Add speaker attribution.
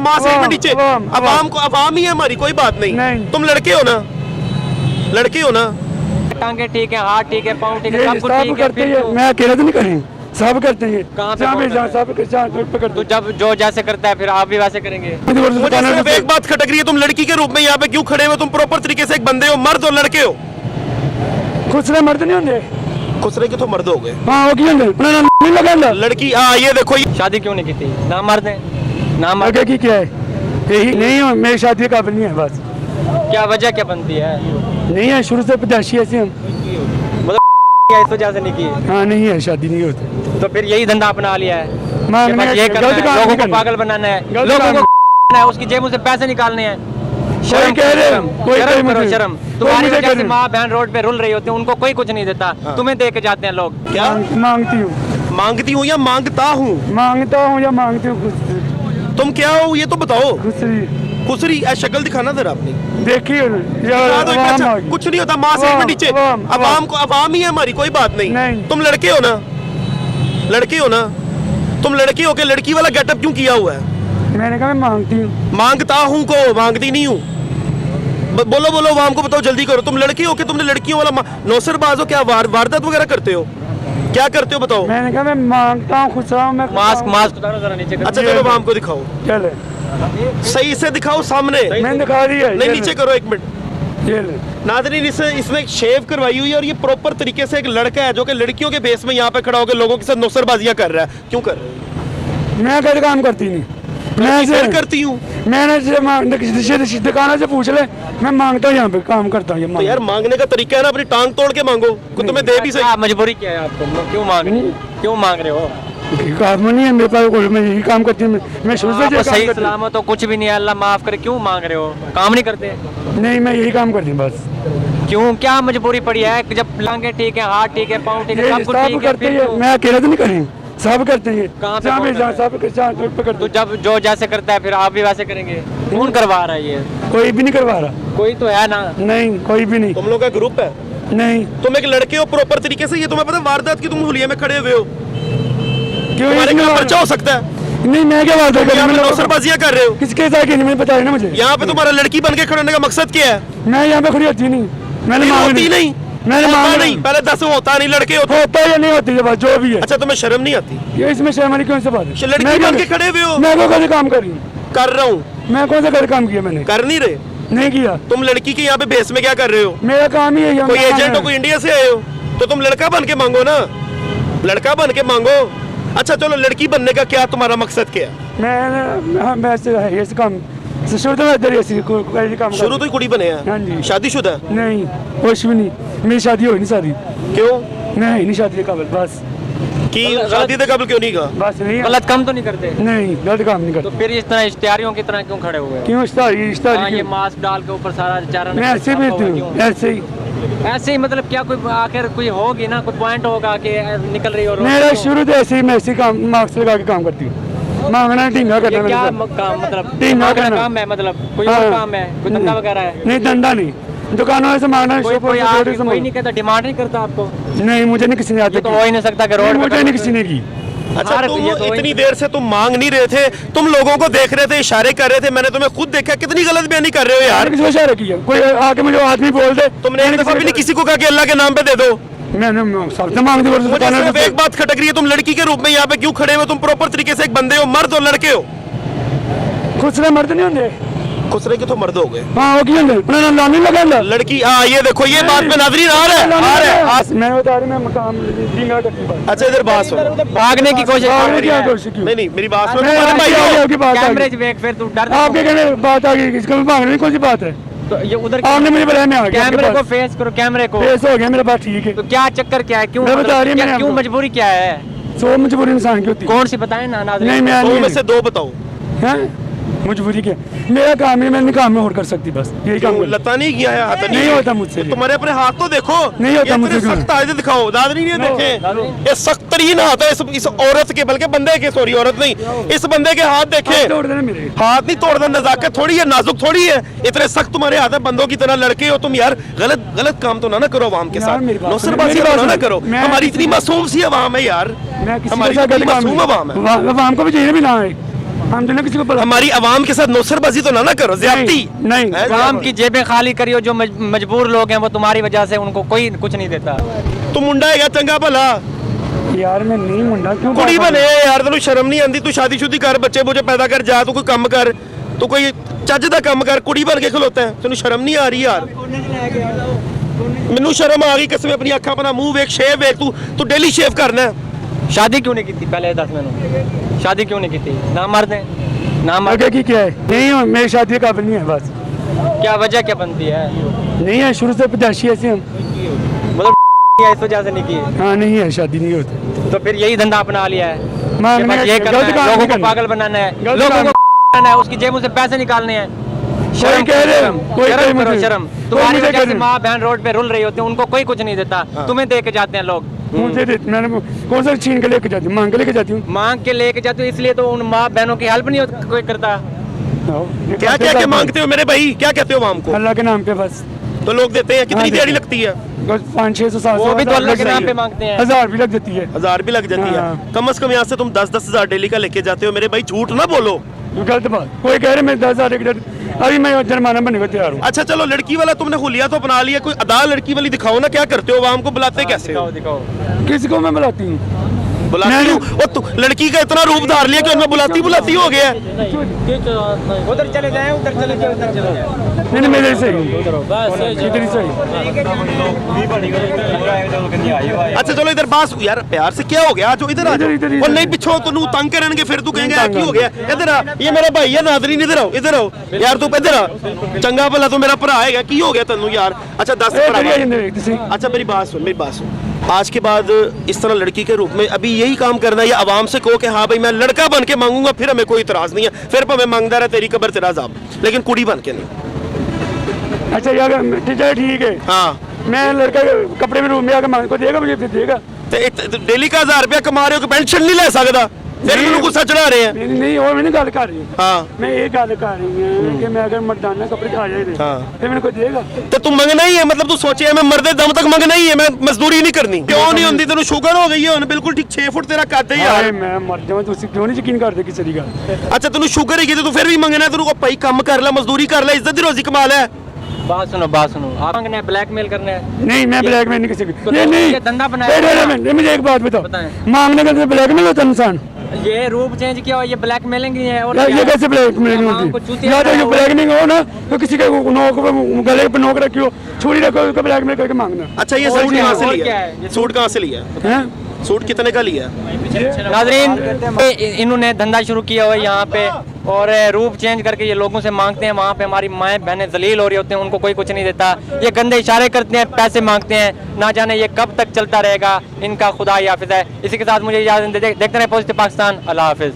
Speaker 1: मास एक मिनट नीचे, अवाम को, अवाम ही है हमारी, कोई बात नहीं। तुम लड़के हो ना, लड़के हो ना।
Speaker 2: टांगे ठीक है, हाथ ठीक है, पाँव ठीक है, सब कुछ
Speaker 3: सब
Speaker 2: ठीक है,
Speaker 3: करते
Speaker 2: फिर
Speaker 3: हैं,
Speaker 2: तो-
Speaker 3: मैं अकेले तो नहीं करें, सब करते हैं।
Speaker 2: कहाँ पे
Speaker 3: जहाँ
Speaker 2: कौन
Speaker 3: पे जहाँ
Speaker 2: करता
Speaker 3: सब जहाँ पे करते
Speaker 2: तो जब जो जैसे करता है फिर आप भी वैसे करेंगे।
Speaker 1: मुझे सिर्फ एक बात खटक रही है, तुम लड़की के रूप में यहाँ पे क्यों खड़े हो? तुम प्रॉपर तरीके से एक बंदे हो, मर्द हो, लड़के हो।
Speaker 3: खुसरे मर्द नहीं होंगे,
Speaker 1: खुसरे के तो मर्द हो गए,
Speaker 3: हाँ वो क्यों नहीं लगा
Speaker 1: लड़की। हाँ ये देखो, ये
Speaker 2: शादी क्यों नहीं की थी? ना मर्द है ना मर्द,
Speaker 3: आगे की क्या है, यही नहीं हो, मेरी शादी का काबिल नहीं है बस।
Speaker 2: क्या वजह क्या बनती है?
Speaker 3: नहीं है, शुरू से पैदाशी ऐसे हम,
Speaker 2: इस वजह से नहीं की,
Speaker 3: हाँ नहीं है, शादी नहीं होती।
Speaker 2: तो फिर यही धंधा अपना लिया है कि
Speaker 3: मांगने
Speaker 2: बस ये करना
Speaker 3: गलत
Speaker 2: है,
Speaker 3: काम
Speaker 2: लोगों
Speaker 3: नहीं
Speaker 2: को
Speaker 3: करना।
Speaker 2: पागल बनाना है,
Speaker 3: गलत
Speaker 2: लोगों
Speaker 3: काम
Speaker 2: को करना है, उसकी जेबों से पैसे निकालने हैं। शर्म
Speaker 3: कह रहे हैं,
Speaker 2: करो,
Speaker 3: कोई
Speaker 2: शर्म
Speaker 3: मुझे-
Speaker 2: करो, शर्म।
Speaker 3: कोई
Speaker 2: तुम्हारी
Speaker 3: मुझे
Speaker 2: वजह
Speaker 3: कह
Speaker 2: से
Speaker 3: रहे-
Speaker 2: माँ बहन रोड पे रुल रही होती है, उनको कोई कुछ नहीं देता, तुम्हें दे के जाते हैं लोग।
Speaker 1: क्या
Speaker 3: मांगती हूँ,
Speaker 1: मांगती हूँ या मांगता हूँ?
Speaker 3: मांगता हूँ या मांगती हूँ,
Speaker 1: तुम क्या हो ये तो बताओ।
Speaker 3: खुसरी
Speaker 1: खुसरी शक्ल दिखाना जरा अपनी,
Speaker 3: देखी हो
Speaker 1: दिखा दो एक मिनट। अच्छा, कुछ नहीं होता, माँ से एक मिनट नीचे, अवाम को, अवाम ही है हमारी, कोई बात नहीं। तुम लड़के हो ना, लड़के हो ना, तुम लड़के हो के लड़की वाला गेटअप क्यों किया हुआ है?
Speaker 3: मैंने कहा मैं मांगती हूँ,
Speaker 1: मांगता हूँ को मांगती नहीं हूँ। बोलो बोलो, अवाम को बताओ, जल्दी करो। तुम लड़के हो के तुमने लड़कियों वाला नौसरबाज हो क्या? वारदात वगैरह करते हो क्या? करते हो बताओ।
Speaker 3: मैंने कहा मैं मांगता हूँ, खुसरा हूँ मैं।
Speaker 2: मास्क मास्क उतारो जरा नीचे करो।
Speaker 1: अच्छा चलो अवाम को दिखाओ,
Speaker 3: चले
Speaker 1: सही से दिखाओ सामने।
Speaker 3: मैंने दिखा दिया,
Speaker 1: नहीं नीचे करो एक मिनट।
Speaker 3: ये ले।
Speaker 1: नादरीन, इसने शेव करवाई हुई है और ये प्रॉपर तरीके से एक लड़का है जो कि लड़कियों के बेस में यहाँ पे खड़ा होकर लोगों के साथ नौसरबाजियां कर रहा है। क्यों कर रहा है?
Speaker 3: मैं घर काम करती नहीं, मैं
Speaker 1: घर करती हूँ
Speaker 3: मैंने दुकानों से पूछ ले, मैं मांगता हूँ, यहाँ पे काम करता हूँ।
Speaker 1: तो यार मांगने का तरीका है ना, अपनी टांग तोड़ के मांगो, को तुम्हें दे भी सही।
Speaker 2: क्या मजबूरी क्या है आपको? क्यों मांग रहे हो?
Speaker 3: काम नहीं है मेरे पास, मैं यही काम करती हूँ, मैं शुरू से
Speaker 2: आपको
Speaker 3: यही काम
Speaker 2: सही
Speaker 3: करती हूँ।
Speaker 2: सलामत तो कुछ भी नहीं है, अल्लाह माफ करे। क्यों मांग रहे हो? काम नहीं करते?
Speaker 3: नहीं मैं यही काम करती हूँ बस।
Speaker 2: क्यों, क्या मजबूरी पड़ी है? जब टांगे ठीक है, हाथ ठीक है, पाँव ठीक है,
Speaker 3: ये
Speaker 2: सब कुछ
Speaker 3: सब
Speaker 2: ठीक है,
Speaker 3: करते
Speaker 2: फिर
Speaker 3: हैं,
Speaker 2: क्यों?
Speaker 3: मैं अकेले तो नहीं करें, सब करते हैं।
Speaker 2: कहाँ पे
Speaker 3: जहाँ
Speaker 2: कौन
Speaker 3: पे जहाँ
Speaker 2: करता
Speaker 3: सब जहाँ पे करते
Speaker 2: तो
Speaker 3: हैं।
Speaker 2: जब जो जैसे करता है फिर आप भी वैसे करेंगे? कौन करवा रहा है ये?
Speaker 3: कोई भी नहीं करवा रहा,
Speaker 2: कोई तो है ना।
Speaker 3: नहीं कोई भी नहीं,
Speaker 1: तुम लोग का ग्रुप है,
Speaker 3: नहीं।
Speaker 1: तुम एक लड़के हो प्रॉपर तरीके से, ये तुम्हें पता वारदात की तुम हुलिया में खड़े हुए हो,
Speaker 3: क्यों
Speaker 1: तुम्हारे
Speaker 3: इसमें
Speaker 1: क्या पर्चा हो सकता है?
Speaker 3: नहीं मैं क्या बात
Speaker 1: तुम यहाँ पे
Speaker 3: है,
Speaker 1: नौसरबाजियां कर रहे हो।
Speaker 3: किसके साथ की नहीं मैंने बताया ना मुझे।
Speaker 1: यहाँ पे तुम्हारा लड़की बन के खड़े होने का मकसद क्या है?
Speaker 3: मैं यहाँ पे खड़ी होती नहीं, मैंने
Speaker 1: नहीं
Speaker 3: मांग
Speaker 1: होती नहीं,
Speaker 3: मैंने
Speaker 1: होता
Speaker 3: मांग
Speaker 1: नहीं, पहले 10 होता नहीं, लड़के होते।
Speaker 3: होता है या नहीं होती, ये बात जो भी है।
Speaker 1: अच्छा तुम्हें शर्म नहीं आती?
Speaker 3: ये इसमें शर्म वाली कौन सी बात है?
Speaker 1: लड़की बन के खड़े हुए हो।
Speaker 3: मैं कौन सा काम कर रही हूँ,
Speaker 1: कर रहा हूँ,
Speaker 3: मैं कौन सा घर काम किया मैंने?
Speaker 1: कर नहीं रहे।
Speaker 3: नहीं किया,
Speaker 1: तुम लड़की के यहाँ पे बेस में क्या कर रहे हो?
Speaker 3: मेरा काम ही है।
Speaker 1: कोई एजेंट हो, कोई इंडिया से आए हो, तो तुम लड़का बन के मांगो ना, लड़का बन के मांगो। अच्छा चलो, लड़की बनने का क्या तुम्हारा मकसद क्या है?
Speaker 3: मैं ऐसे है ये काम शुरू तो इधर ऐसे कोई काम
Speaker 1: शुरू तो ही कुड़ी बने
Speaker 3: हाँ जी।
Speaker 1: हैं, शादीशुदा?
Speaker 3: नहीं कुछ भी नहीं, मेरी शादी हो नहीं, शादी
Speaker 1: क्यों
Speaker 3: नहीं, नहीं शादी के काबिल बस।
Speaker 1: कि शादी के काबिल क्यों नहीं कहा?
Speaker 3: बस नहीं
Speaker 2: गलत काम तो नहीं करते?
Speaker 3: नहीं गलत काम नहीं
Speaker 2: तो
Speaker 3: करता।
Speaker 2: फिर इस तरह इश्तिहारियों की तरह क्यों खड़े हुए हैं?
Speaker 3: क्यों
Speaker 2: हाँ, ये मास्क डाल के ऊपर सारा चारा
Speaker 3: मैं ऐसे भी हूँ, ऐसे ही
Speaker 2: ऐसे ही मतलब क्या कोई आखिर कोई होगी ना, कोई पॉइंट होगा कि निकल रही हो रोड
Speaker 3: मेरा
Speaker 2: पे तो?
Speaker 3: शुरू से ऐसे ही मैं ऐसे ही काम मास्क लगा के काम करती हूँ, मांगना ढींगा
Speaker 2: ये
Speaker 3: करना
Speaker 2: क्या
Speaker 3: मेरे साथ।
Speaker 2: काम मतलब?
Speaker 3: ढींगा
Speaker 2: मांगना
Speaker 3: करना।
Speaker 2: काम है मतलब? कोई
Speaker 3: हाँ।
Speaker 2: और काम है? कोई धंधा वगैरह है?
Speaker 3: नहीं धंधा नहीं, दुकानों से मांगना,
Speaker 2: कोई
Speaker 3: शॉपों
Speaker 2: कोई
Speaker 3: से
Speaker 2: आके
Speaker 3: छोटे से
Speaker 2: कोई नहीं
Speaker 3: मांगना।
Speaker 2: कहता, डिमांड नहीं करता आपको?
Speaker 3: नहीं मुझे नहीं किसी ने
Speaker 2: ये
Speaker 3: आता
Speaker 2: तो हो ही नहीं सकता कि रोड पे
Speaker 3: मुझे नहीं किसी ने की।
Speaker 1: अच्छा
Speaker 2: हाँ,
Speaker 1: तुम
Speaker 2: ये तो
Speaker 1: इतनी देर से तुम मांग नहीं रहे थे, तुम लोगों को देख रहे थे, इशारे कर रहे थे, मैंने तुम्हें खुद देखा, कितनी गलत बयानी कर रहे हो यार।
Speaker 3: किसी को इशारा किया? कोई आके मुझे आदमी बोल दे,
Speaker 1: तुमने एक दफा भी नहीं किसी को कहा कि अल्लाह के नाम पे दे दो?
Speaker 3: मैंने सबसे मांग दी।
Speaker 1: मुझे सिर्फ एक बात खटक रही है, तुम लड़की के रूप में यहाँ पे क्यों खड़े हो? तुम प्रॉपर तरीके से एक बंदे हो, मर्द हो, लड़के हो।
Speaker 3: खुसरे मर्द नहीं होंगे,
Speaker 1: खुसरे के तो मर्द हो गए,
Speaker 3: हाँ वो क्यों नहीं लगा
Speaker 1: लड़की। हाँ ये देखो, ये बात पे नाज़रीन आ रहा है।
Speaker 3: मैं बता रही, मैं मकाम ढींगा करती हूँ।
Speaker 1: अच्छा इधर बात सुनो,
Speaker 2: भागने की कोशिश कर
Speaker 3: भागने
Speaker 2: रही
Speaker 3: की
Speaker 2: है।
Speaker 3: कोशिश क्यों?
Speaker 1: नहीं मेरी बात सुनो,
Speaker 3: मैं
Speaker 1: तुम्हारे भाई हो।
Speaker 3: आपकी बात आ
Speaker 2: कैमरे
Speaker 3: गई।
Speaker 2: देख, फिर तू डर
Speaker 3: आपके कहने बात आ गई, इसका भागने की कौन सी बात है?
Speaker 2: तो ये उधर
Speaker 3: आपने मुझे बुलाया, मैं आ गया।
Speaker 2: कैमरे को फेस करो, कैमरे को।
Speaker 3: फेस हो गया मेरा बात, ठीक है।
Speaker 2: तो क्या चक्कर क्या है? क्यों
Speaker 3: मैं बता रही हूँ, मैंने
Speaker 2: क्यों
Speaker 3: आपको।
Speaker 2: मजबूरी क्या है?
Speaker 3: सो मजबूरी इंसान की होती है।
Speaker 2: कौन सी बताए ना नाज़रीन?
Speaker 3: नहीं मैं
Speaker 1: दो में
Speaker 3: नहीं,
Speaker 1: से दो बताओ।
Speaker 3: हैं? मजबूरी क्या? मेरा काम है, मैं नहीं काम में और कर सकती, बस यही काम
Speaker 1: क्यों?
Speaker 3: कर।
Speaker 1: लता नहीं किया है, हाथ
Speaker 3: नहीं होता मुझसे,
Speaker 1: तुम्हारे अपने हाथ तो देखो।
Speaker 3: नहीं होता
Speaker 1: ये
Speaker 3: मुझसे
Speaker 1: इतने
Speaker 3: क्यों?
Speaker 1: सख्त आयत दिखाओ, नाज़रीन ये देखें, ये सख्त तरीन हाथ है इस औरत के, बल्कि बंदे के, सॉरी औरत नहीं, इस बंदे के हाथ देखें।
Speaker 3: तोड़ देना मेरे।
Speaker 1: हाथ नहीं तोड़ देना, नजाकत थोड़ी है, नाजुक थोड़ी है, इतने सख्त तुम्हारे हाथ है, बंदों की तरह लड़के हो तुम यार। गलत काम तो ना करो आवाम के
Speaker 3: यार,
Speaker 1: साथ,
Speaker 3: मेरी बात
Speaker 1: नौसरबाजी
Speaker 3: सुनो,
Speaker 1: तो ना
Speaker 3: मेरी
Speaker 1: करो।
Speaker 3: बात सुनो।
Speaker 1: हमारी इतनी मासूम सी आवाम है यार,
Speaker 3: मैं किसी
Speaker 1: हमारी
Speaker 3: के साथ
Speaker 1: इतनी
Speaker 3: गलत काम
Speaker 1: मासूम आवाम है।
Speaker 3: नहीं, आवाम को भी चाहिए भी ना है। हम तो ना किसी को बुला
Speaker 1: हमारी आवाम के साथ नौसरबाजी तो ना करो, ज्यादती
Speaker 3: नहीं
Speaker 1: है?
Speaker 2: आवाम की जेबें खाली करी हो, जो मजबूर लोग हैं वो तुम्हारी वजह से उनको कोई कुछ नहीं देता।
Speaker 1: तू मुंडा है चंगा भला
Speaker 3: यार मैं नहीं मुंडा क्यों
Speaker 1: कुड़ी बने यार, तेन शर्म नहीं आती? तू शादी कर, बच्चे बुच्चे पैदा कर, जा तू कोई काम कर, तू कोई ਚੱਜ ਦਾ ਕੰਮ कर, कुड़ी बन के खलोता है, तेन शर्म नहीं आ रही यार? मैनू शर्म आ गई कसम, अपनी अखा अपना मुंह वेख, शेव वेख, तू डेली शेव करना है।
Speaker 2: शादी क्यों नहीं की थी पहले 10 महीनों? शादी क्यों नहीं की थी? ना मर्द है ना मर्द।
Speaker 3: आगे की क्या है? नहीं हूँ, मेरी शादी के काबिल नहीं है बस।
Speaker 2: क्या वजह क्या बनती है?
Speaker 3: नहीं है, शुरू से पैदाशी ऐसे हम।
Speaker 2: मतलब इस वजह से नहीं की?
Speaker 3: हाँ नहीं है, शादी नहीं होती।
Speaker 2: तो फिर यही धंधा अपना लिया है कि
Speaker 3: मांगने
Speaker 2: बस
Speaker 3: का-
Speaker 2: ये करना
Speaker 3: गलत
Speaker 2: है,
Speaker 3: काम
Speaker 2: लोगों
Speaker 3: नहीं
Speaker 2: को
Speaker 3: करना।
Speaker 2: पागल बनाना है,
Speaker 3: गलत
Speaker 2: लोगों
Speaker 3: काम-
Speaker 2: को बनाना है, उसकी जेबों से पैसे निकालने हैं। शर्म
Speaker 3: कह रहे हैं,
Speaker 2: करो,
Speaker 3: कोई
Speaker 2: शर्म
Speaker 3: कहे
Speaker 2: करो,
Speaker 3: मुझे-
Speaker 2: शर्म।
Speaker 3: कोई
Speaker 2: तुम्हारी
Speaker 3: मुझे
Speaker 2: वजह
Speaker 3: कह
Speaker 2: से
Speaker 3: रहे-
Speaker 2: माँ बहन रोड पे रुल रही होती है, उनको कोई कुछ नहीं देता, तुम्हें दे के जाते हैं लोग।
Speaker 3: मुझे मैंने कौन सा छीन के लेके जाती हूँ, मांग के लेके जाती हूँ।
Speaker 2: मांग के लेके जाते हो, इसलिए तो उन माँ बहनों की हेल्प नहीं कोई करता।
Speaker 1: क्या क्या क्या मांगते हो मेरे भाई, क्या कहते हो आवाम को?
Speaker 3: अल्लाह के नाम पे बस।
Speaker 1: तो लोग देते हैं, कितनी
Speaker 3: हाँ,
Speaker 1: दिहाड़ी
Speaker 3: देते
Speaker 1: लगती है?
Speaker 3: 500-600 700
Speaker 2: वो भी तो अल्लाह के नाम पे मांगते हैं।
Speaker 3: 1000 भी लग जाती है।
Speaker 1: 1000 भी लग जाती है।
Speaker 3: हाँ।
Speaker 1: कम से कम यहाँ से तुम 10-10 हजार डेली का लेके जाते हो मेरे भाई, झूठ ना बोलो।
Speaker 3: गलत बात। कोई कह रहे मैं 10,000 अभी मैं जुर्माना बनने को तैयार हूँ।
Speaker 1: अच्छा चलो, लड़की वाला तुमने हुलिया तो अपना लिया, कोई अदा लड़की वाली दिखाओ ना, क्या करते हो? आवाम को बुलाते कैसे हो?
Speaker 2: दिखाओ दिखाओ।
Speaker 3: किसी को मैं बुलाती हूँ?
Speaker 1: बुलाती हूँ और तू लड़की का इतना रूप धार लिया कि उनमें बुलाती हो गया है।
Speaker 2: उधर चले जाए, उधर चले जाए, उधर चले जाए।
Speaker 3: नहीं नहीं, मेरे सही इधर ही सही।
Speaker 1: अच्छा चलो इधर बात यार, प्यार से क्या हो गया? जो इधर आ जाओ।
Speaker 3: इधर, इधर,
Speaker 1: और नहीं पिछो तू तंग करेंगे, फिर तू कहेंगे की हो गया? इधर आ, ये मेरा भाई है नादरीन, इधर आओ, इधर आओ यार, तू इधर आ, चंगा भला तू मेरा भरा है, की हो गया तेनू यार? अच्छा दस अच्छा मेरी बात सुन, मेरी बात सुन, आज के बाद इस तरह लड़की के रूप में अभी यही काम करना है, या आवाम से कहो कि हाँ भाई मैं लड़का बन के मांगूंगा, फिर हमें कोई इतराज नहीं है, फिर मैं मांगदा रहा, तेरी कब्र तेरा अज़ाब, लेकिन कुड़ी बन के नहीं।
Speaker 3: अच्छा यार ठीक है।
Speaker 1: हाँ
Speaker 3: मैं लड़का कपड़े में रूम में आकर मांग को देगा, मुझे फिर देगा।
Speaker 1: डेली का 1000 रुपया कमा रहे हो, पेंशन नहीं ले सकता, फिर मैंने गुस्सा चढ़ा रहे हैं।
Speaker 3: नहीं और मैंने गल कर रही हूँ।
Speaker 1: हाँ
Speaker 3: मैं ये गल कर रही हूँ कि मैं अगर मर्दाना कपड़े खा जाए
Speaker 1: हाँ।
Speaker 3: फिर मैंने को देगा।
Speaker 1: तो तू मंगना ही है, मतलब तू सोचे है मैं मरदे दम तक मंगना ही है, मैं मजदूरी नहीं करनी? क्यों नहीं होती? तेन शुगर हो गई है बिल्कुल ठीक, 6 फुट तेरा कद है यार।
Speaker 3: मैं मर जाऊँ तो क्यों नहीं यकीन करते किसी की गल?
Speaker 1: अच्छा तेन शुगर है तू फिर भी मंगना है? तेन भाई काम कर ले, मजदूरी कर ले, इज्जत दी रोजी कमा ले।
Speaker 2: बात सुनो, आप मांगना है, ब्लैकमेल करना है?
Speaker 3: नहीं मैं ब्लैकमेल नहीं किसी की।
Speaker 2: तो
Speaker 3: नहीं
Speaker 2: ये धंधा बनाया
Speaker 3: नहीं, मुझे एक बात बताओ,
Speaker 2: बताएं।
Speaker 3: मांगने का ब्लैकमेल होता है इंसान?
Speaker 2: ये रूप चेंज किया हो, ये ब्लैकमेलिंग ही है। और
Speaker 3: यार
Speaker 2: क्या
Speaker 3: ये
Speaker 2: है?
Speaker 3: कैसे ब्लैकमेलिंग
Speaker 2: आवाम को
Speaker 3: होती
Speaker 2: चूतिया
Speaker 3: है? या तो ये
Speaker 2: बनाओ।
Speaker 3: ब्लैकमेलिंग हो ना तो किसी के नोक पे गले पे नोक रखी हो, छुरी रखो, उसको ब्लैकमेल करके मांगना
Speaker 1: अच्छा ये
Speaker 2: और
Speaker 1: सूट
Speaker 2: क्या-
Speaker 1: कहाँ से
Speaker 2: और
Speaker 1: लिया
Speaker 2: क्या
Speaker 1: है?
Speaker 2: है? ये
Speaker 1: सूट कहाँ से लिया है?
Speaker 3: है।
Speaker 1: सूट कितने का लिया?
Speaker 2: नाजरीन, इन्होंने धंधा शुरू किया हुआ है यहाँ पे, और रूप चेंज करके ये लोगों से मांगते हैं। वहाँ पे हमारी माएँ बहनें जलील हो रही होती हैं, उनको कोई कुछ नहीं देता। ये गंदे इशारे करते हैं, पैसे मांगते हैं, ना जाने ये कब तक चलता रहेगा। इनका खुदा ही हाफिज है। इसी के साथ मुझे इजाज़त देखते रहे पॉजिटिव पाकिस्तान। अल्लाह हाफिज।